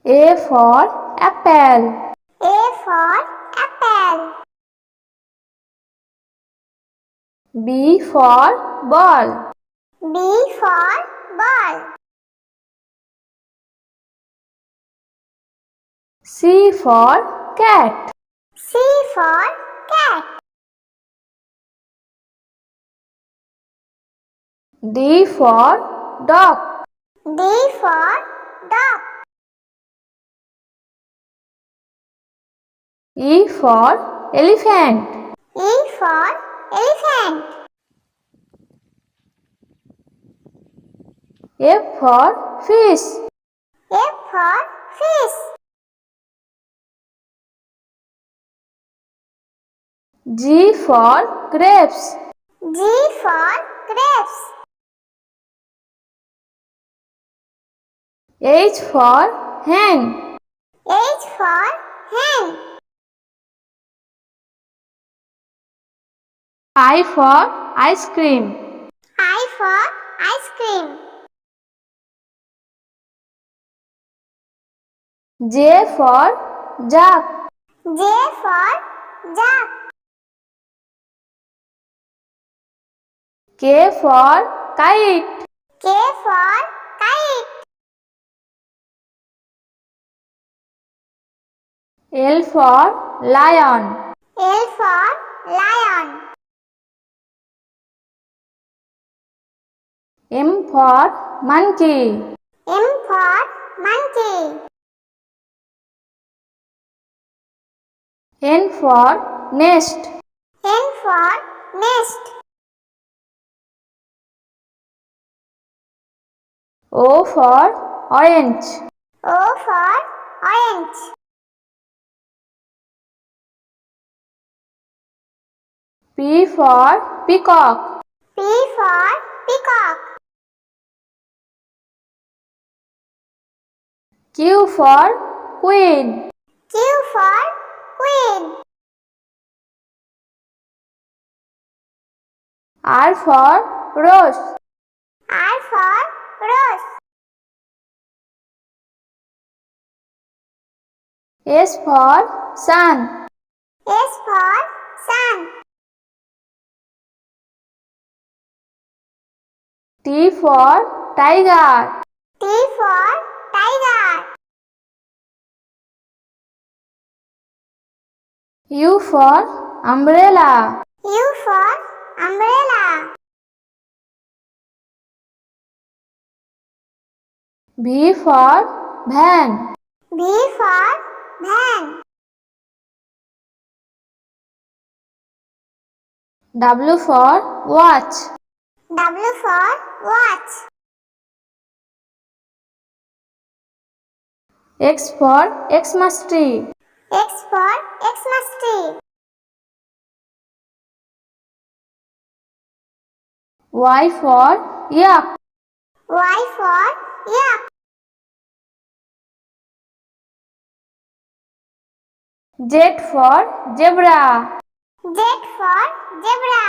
A for apple. A for apple. B for ball. B for ball. C for cat. C for cat. D for dog. D for dog. E for elephant. E for elephant. F for fish. F for fish. G for grapes. G for grapes. H for hen. H for hen. I for ice cream. I for ice cream. J for jug. J for jug. K for kite. K for kite. L for lion. L for lion. M for monkey. M for monkey. N for nest. N for nest. O for orange. O for orange. P for peacock. P for peacock. Q for queen. Q for queen. R for rose. R for rose. S for sun. S for sun. T for tiger. T for tiger. U for umbrella. U for umbrella. V for van. V for van. W for watch. W for watch. X for Xmas tree. X for Xmas tree. Y for yak. Y for yak. Z for zebra. Z for zebra.